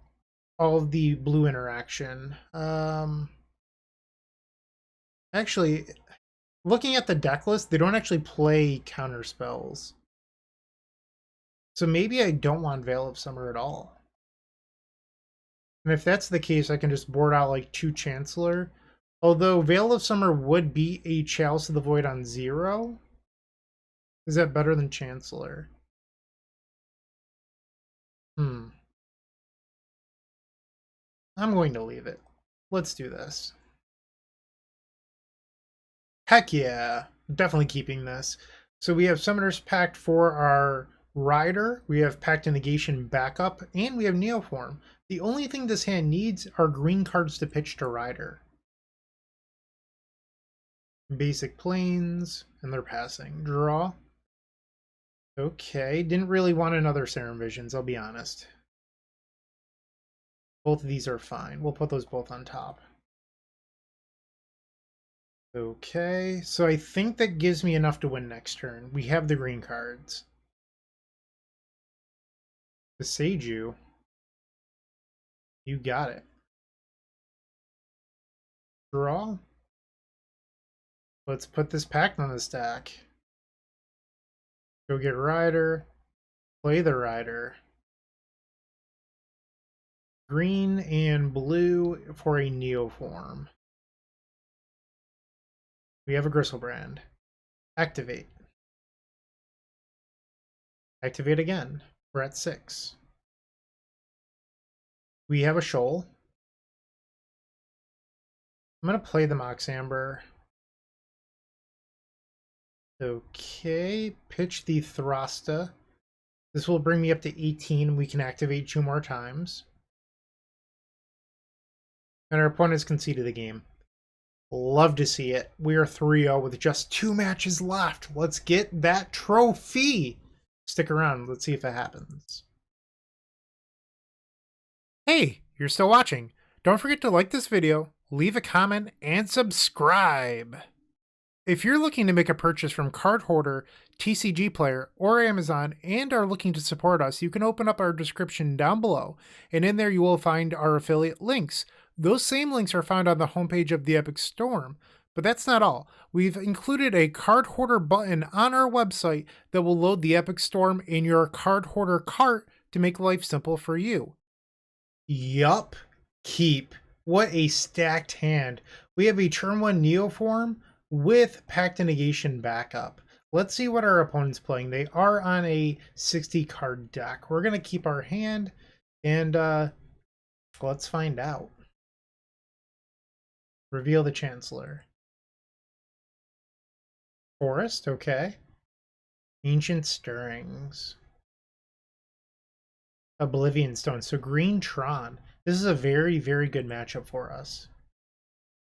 all of the blue interaction. Actually, looking at the deck list, they don't actually play counter spells. So maybe I don't want Veil of Summer at all. And if that's the case, I can just board out like 2 Chancellor. Although Veil of Summer would be a Chalice of the Void on 0. Is that better than Chancellor? I'm going to leave it. Let's do this. Heck yeah. Definitely keeping this. So we have Summoner's Pact for our Rider. We have Pact of Negation backup. And we have Neoform. The only thing this hand needs are green cards to pitch to Rider. Basic Plains. And they're passing. Draw. Okay. Didn't really want another Serum Visions, I'll be honest. Both of these are fine. We'll put those both on top. Okay, so I think that gives me enough to win next turn. We have the green cards. The Seiju. You got it. Draw. Let's put this pact on the stack. Go get Rider. Play the Rider. Green and blue for a Neoform. We have a Griselbrand. Activate. Activate again. We're at 6. We have a Shoal. I'm going to play the Mox Amber. Okay, pitch the Thrasta. This will bring me up to 18. We can activate 2 more times. And our opponent's conceded the game. Love to see it. We are 3-0 with just 2 matches left. Let's get that trophy. Stick around. Let's see if it happens. Hey, you're still watching. Don't forget to like this video, leave a comment, and subscribe. If you're looking to make a purchase from Card Hoarder, TCG Player, or Amazon and are looking to support us, you can open up our description down below, and in there you will find our affiliate links. Those same links are found on the homepage of the Epic Storm, but that's not all. We've included a Card Hoarder button on our website that will load the Epic Storm in your Card Hoarder cart to make life simple for you. Yup. Keep. What a stacked hand. We have a turn 1 Neoform with Pact of Negation backup. Let's see what our opponent's playing. They are on a 60 card deck. We're going to keep our hand and let's find out. Reveal the Chancellor. Forest, okay. Ancient Stirrings. Oblivion Stone. So Green Tron. This is a very, very good matchup for us.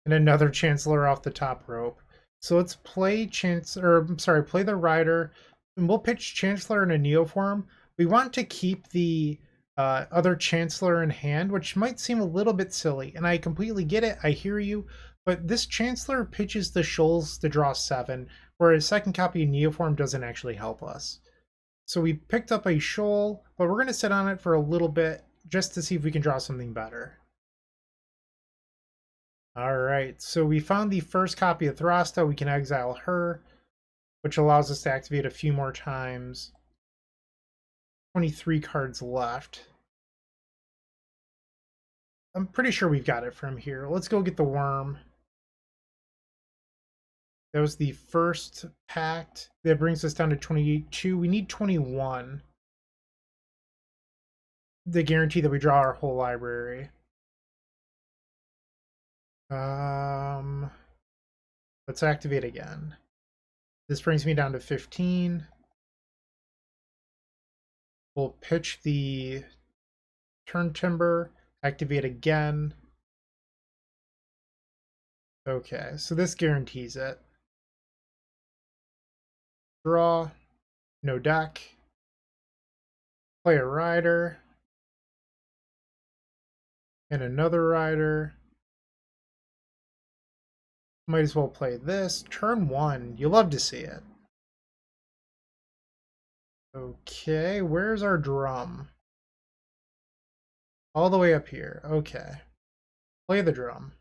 And another Chancellor off the top rope. So let's play play the Rider, and we'll pitch Chancellor in a Neoform. We want to keep the other Chancellor in hand, which might seem a little bit silly, and I completely get it, I hear you, but this Chancellor pitches the shoals to draw 7, whereas second copy of Neoform doesn't actually help us. So we picked up a shoal, but we're going to sit on it for a little bit just to see if we can draw something better. Alright, so we found the first copy of Thrasta. We can exile her, which allows us to activate a few more times. 23 cards left. I'm pretty sure we've got it from here. Let's go get the worm. That was the first pact. That brings us down to 22. We need 21. The guarantee that we draw our whole library. Let's activate again. This brings me down to 15. We'll pitch the turn timber, activate again. Okay, so this guarantees it. Draw, no deck. Play a rider. And another rider. Might as well play this. Turn 1. You love to see it. Okay, where's our drum? All the way up here. Okay. Play the drum.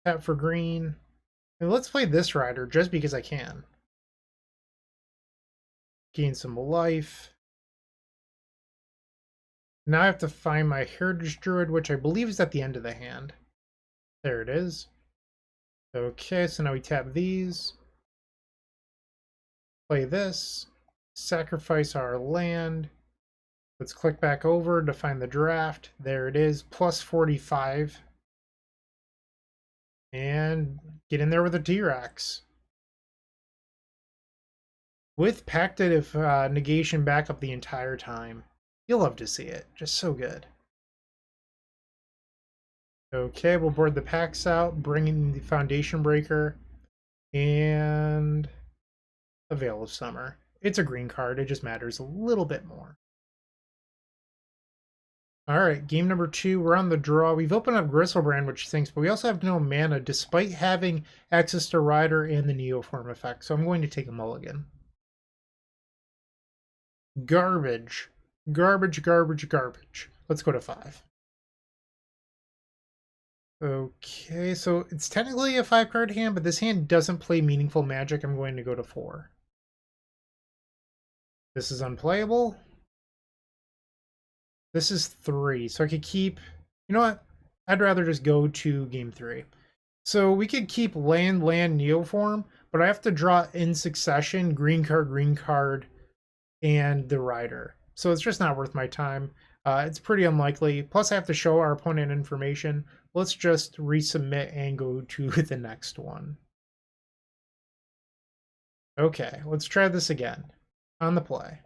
Tap for green. And let's play this rider just because I can. Gain some life. Now I have to find my Heritage Druid, which I believe is at the end of the hand. There it is. Okay, so now we tap these. Play this. Sacrifice our land. Let's click back over to find the draft. There it is, plus 45. And get in there with a T-Rex. With Pactive negation backup the entire time. You'll love to see it. Just so good. Okay, we'll board the packs out, bring in the Foundation Breaker, and a Veil of Summer. It's a green card, it just matters a little bit more. Alright, game number 2, we're on the draw. We've opened up Griselbrand, which stinks, but we also have no mana, despite having access to Rider and the Neoform effect, so I'm going to take a mulligan. Garbage. Garbage, garbage, garbage. Let's go to 5. Okay, so it's technically a 5-card hand, but this hand doesn't play meaningful magic. I'm going to go to 4. This is unplayable. This is 3, so I could keep... You know what? I'd rather just go to game 3. So we could keep land, Neoform, but I have to draw in succession green card, and the Rider. So it's just not worth my time. It's pretty unlikely. Plus I have to show our opponent information. Let's just resubmit and go to the next one. Okay, let's try this again. On the play.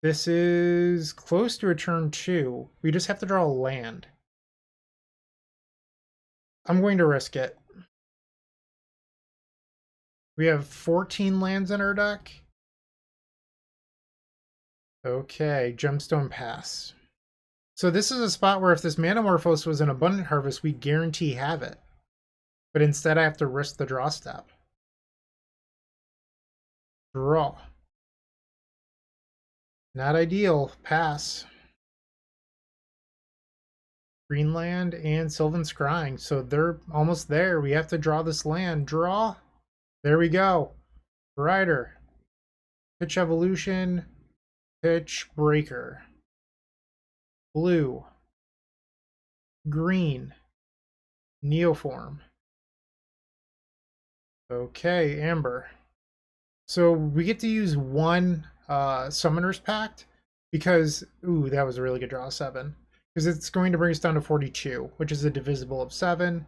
This is close to a turn 2. We just have to draw a land. I'm going to risk it. We have 14 lands in our deck. Okay, Gemstone Pass. So this is a spot where if this Manamorphose was an Abundant Harvest, we guarantee have it. But instead I have to risk the draw step. Draw. Not ideal. Pass. Greenland and Sylvan Scrying. So they're almost there. We have to draw this land. Draw. There we go. Rider. Pitch Evolution. Pitch Breaker. Blue. Green. Neoform. Okay, Amber. So we get to use one Summoner's Pact because, ooh, that was a really good draw, 7. Because it's going to bring us down to 42, which is a divisible of 7.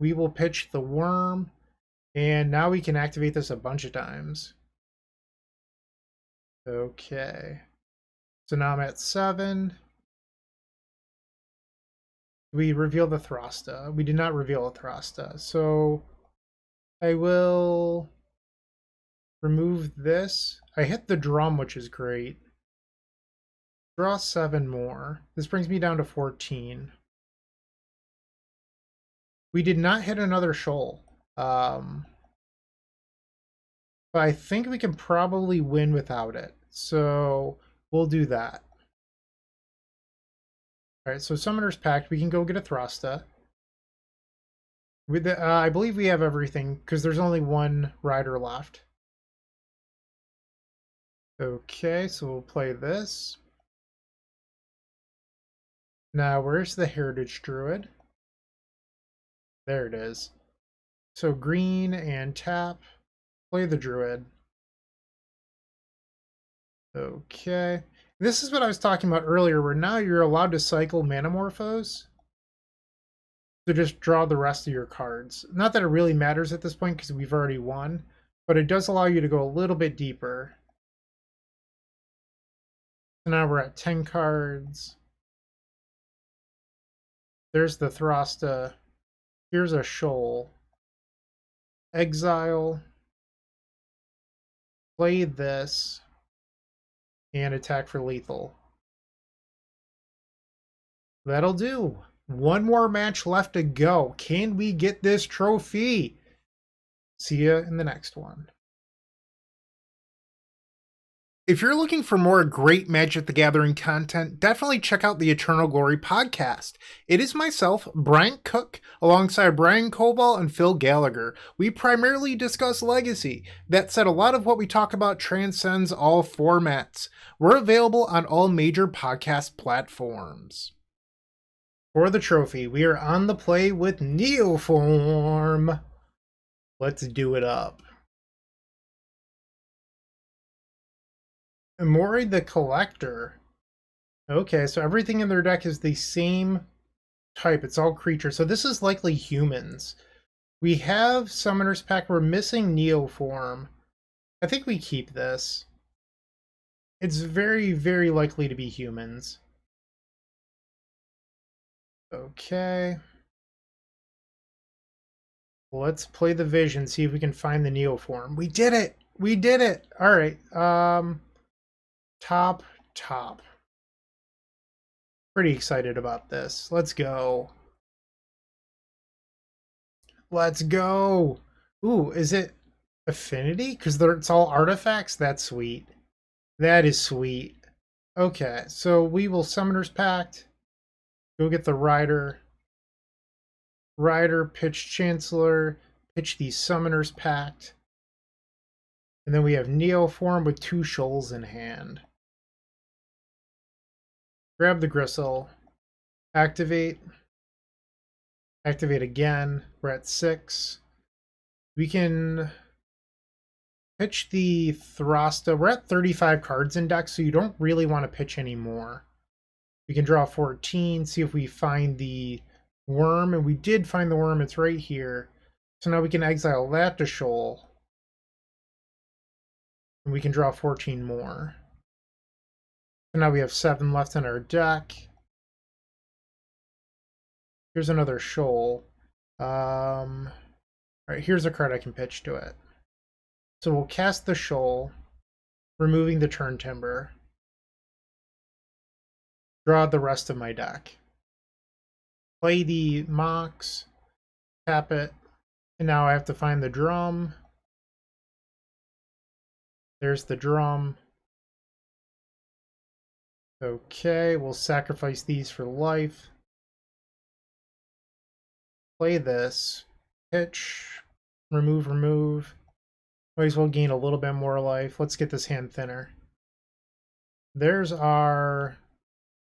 We will pitch the Worm, and now we can activate this a bunch of times. Okay. So now I'm at 7. We reveal the Thrasta. We did not reveal a Thrasta. So I will remove this. I hit the drum, which is great. Draw 7 more. This brings me down to 14. We did not hit another shoal. But I think we can probably win without it. So we'll do that. Alright, so Summoner's Pact. We can go get a Thrasta. With the, I believe we have everything, because there's only one rider left. Okay, so we'll play this. Now, where's the Heritage Druid? There it is. So green and tap. Play the Druid. Okay. This is what I was talking about earlier, where now you're allowed to cycle Manamorphose to just draw the rest of your cards. Not that it really matters at this point, because we've already won, but it does allow you to go a little bit deeper. So now we're at 10 cards. There's the Thrasta. Here's a Shoal. Exile. Play this. And attack for lethal. That'll do. One more match left to go. Can we get this trophy? See ya in the next one. If you're looking for more great Magic the Gathering content, definitely check out the Eternal Glory podcast. It is myself, Bryant Cook, alongside Brian Koval and Phil Gallagher. We primarily discuss Legacy. That said, a lot of what we talk about transcends all formats. We're available on all major podcast platforms. For the trophy, we are on the play with Neoform. Let's do it up. Amori the Collector. Okay, so everything in their deck is the same type. It's all creatures. So this is likely humans. We have Summoner's Pact. We're missing Neoform. I think we keep this. It's very, very likely to be humans. Okay. Let's play the Vision, see if we can find the Neoform. We did it! We did it! Alright, top. Pretty excited about this. Let's go. Let's go! Ooh, is it Affinity? Because it's all artifacts? That's sweet. That is sweet. Okay, so we will Summoner's Pact. Go get the Rider. Rider, pitch Chancellor, pitch the Summoner's Pact. And then we have Neoform with 2 shoals in hand. Grab the Gristle. Activate. Activate again. We're at 6. We can pitch the Thrasta. We're at 35 cards in deck, so you don't really want to pitch any more. We can draw 14, see if we find the Worm, and we did find the Worm. It's right here. So now we can exile that to Shoal. And we can draw 14 more. So now we have 7 left in our deck. Here's another Shoal. Alright, here's a card I can pitch to it. So we'll cast the Shoal, removing the Turn Timber. Draw the rest of my deck. Play the Mox, tap it, and now I have to find the drum. There's the drum. Okay, we'll sacrifice these for life. Play this. Pitch. Remove. Might as well gain a little bit more life. Let's get this hand thinner. There's our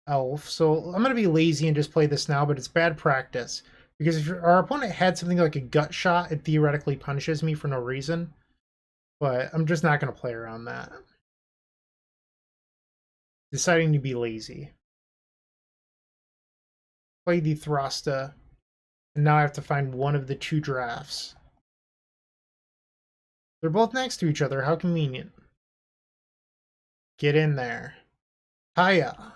elf. So I'm going to be lazy and just play this now, but it's bad practice. Because if our opponent had something like a gut shot, it theoretically punishes me for no reason. But I'm just not going to play around that. Deciding to be lazy. Play the Thrasta. And now I have to find one of the 2 drafts. They're both next to each other. How convenient. Get in there. Hiya.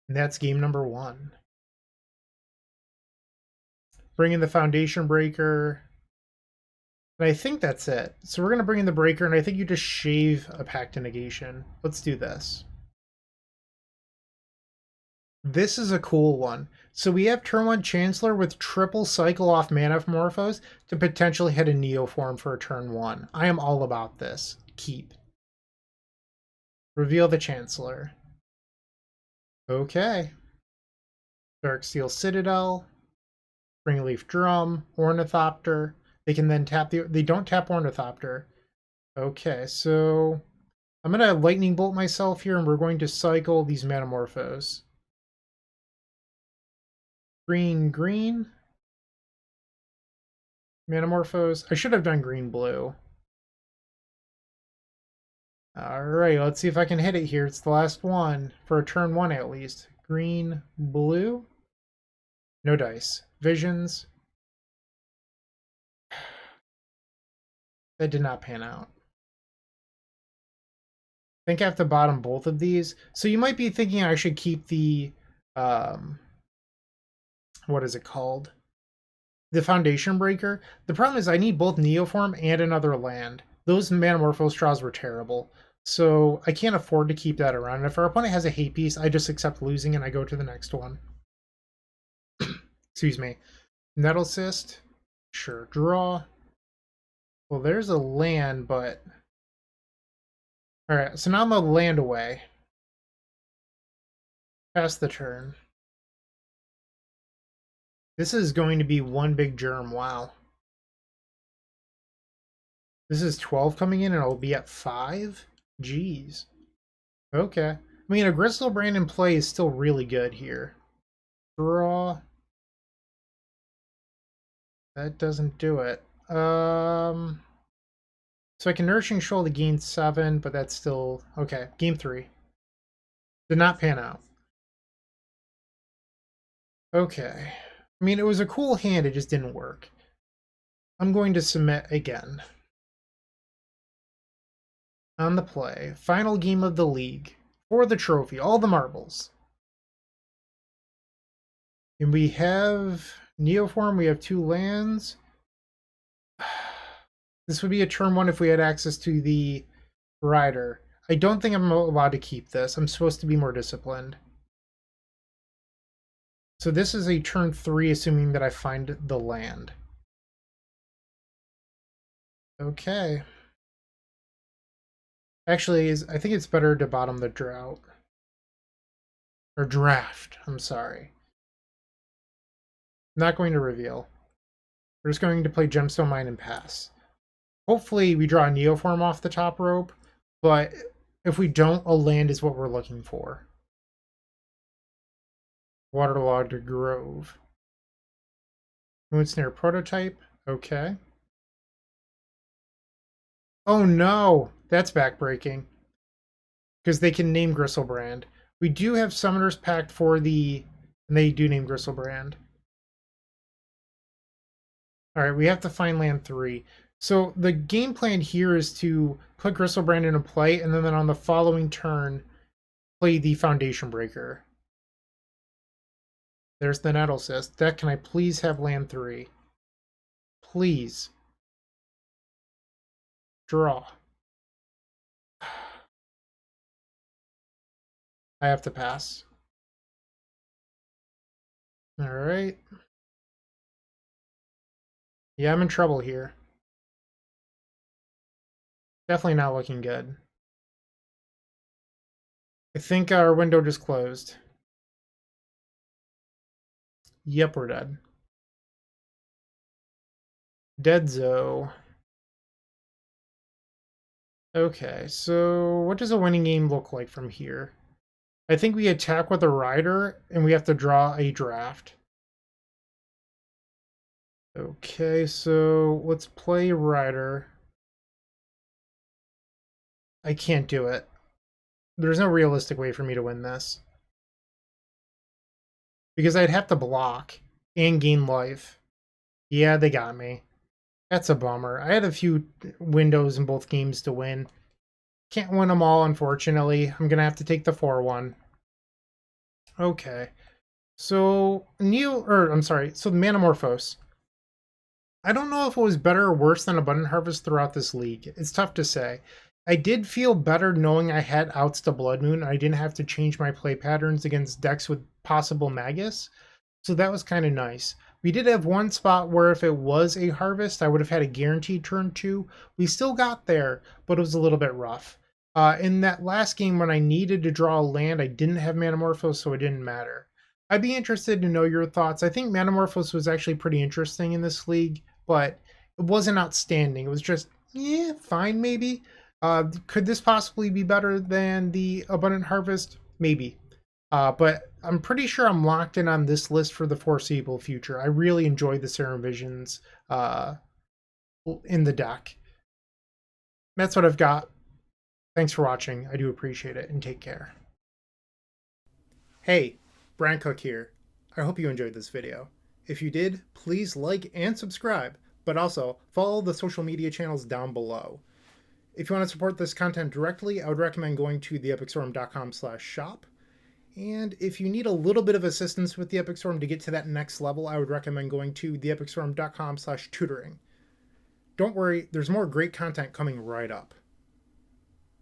And that's game number 1. Bring in the Foundation Breaker. And I think that's it. So we're going to bring in the breaker, and I think you just shave a Pact of Negation. Let's do this. This is a cool one. So we have turn 1 Chancellor with triple cycle off Manamorphose to potentially hit a Neoform for a turn 1. I am all about this. Keep. Reveal the Chancellor. Okay. Darksteel Citadel. Springleaf Drum. Ornithopter. They can then tap the... They don't tap Ornithopter. Okay, so... I'm going to Lightning Bolt myself here, and we're going to cycle these Manamorphose. Green, green. Manamorphose. I should have done green, blue. Alright, let's see if I can hit it here. It's the last one, for a turn 1 at least. Green, blue. No dice. Visions. That did not pan out. I think I have to bottom both of these. So you might be thinking I should keep the... what is it called? The Foundation Breaker. The problem is I need both Neoform and another land. Those Manamorphose draws were terrible. So I can't afford to keep that around. And if our opponent has a hate piece, I just accept losing and I go to the next one. Excuse me. Nettle Cyst. Sure. Draw. Well, there's a land, but... Alright, so now I'm a land away. Pass the turn. This is going to be one big germ. Wow. This is 12 coming in and it'll be at 5? Jeez. Okay. I mean, a Griselbrand in play is still really good here. Draw. That doesn't do it. So I can Nourishing Shoal to gain 7, but that's still... Okay, game 3. Did not pan out. Okay. I mean, it was a cool hand, it just didn't work. I'm going to submit again. On the play, final game of the league. For the trophy, all the marbles. And we have Neoform, we have 2 lands. This would be a turn 1 if we had access to the Rider. I don't think I'm allowed to keep this. I'm supposed to be more disciplined. So this is a turn 3, assuming that I find the land. Okay. Actually, I think it's better to bottom the Draught. Or Draft, I'm sorry. Not going to reveal. We're just going to play Gemstone Mine and pass. Hopefully we draw a Neoform off the top rope, but if we don't, a land is what we're looking for. Waterlogged Grove. Moonsnare Prototype. Okay. Oh no! That's backbreaking. Because they can name Griselbrand. We do have Summoner's Pact for the... And they do name Griselbrand. Alright, we have to find land 3. So the game plan here is to put Griselbrand into play, and then on the following turn, play the Foundation Breaker. There's the Nettle Cyst. Deck, can I please have land 3? Please. Draw. I have to pass. Alright. Yeah, I'm in trouble here. Definitely not looking good. I think our window just closed. Yep, we're dead. Deadzo. Okay, so what does a winning game look like from here? I think we attack with a Rider, and we have to draw a Draft. Okay, so let's play Rider. I can't do it. There's no realistic way for me to win this. Because I'd have to block and gain life. Yeah, they got me. That's a bummer. I had a few windows in both games to win. Can't win them all, unfortunately. I'm going to have to take the 4-1. Okay. So, so the Manamorphose. I don't know if it was better or worse than Abundant Harvest throughout this league. It's tough to say. I did feel better knowing I had outs to Blood Moon. I didn't have to change my play patterns against decks with possible Magus. So that was kind of nice. We did have one spot where if it was a Harvest, I would have had a guaranteed turn 2. We still got there, but it was a little bit rough. In that last game when I needed to draw a land, I didn't have Manamorphose, so it didn't matter. I'd be interested to know your thoughts. I think Manamorphose was actually pretty interesting in this league, but it wasn't outstanding. It was just, yeah, fine maybe. Could this possibly be better than the Abundant Harvest? Maybe. But I'm pretty sure I'm locked in on this list for the foreseeable future. I really enjoy the Serum Visions in the deck. That's what I've got. Thanks for watching. I do appreciate it, and take care. Hey, Bryant Cook here. I hope you enjoyed this video. If you did, please like and subscribe, but also follow the social media channels down below. If you want to support this content directly, I would recommend going to theepicstorm.com/shop. And if you need a little bit of assistance with the Epic Storm to get to that next level, I would recommend going to theepicstorm.com/tutoring. Don't worry, there's more great content coming right up.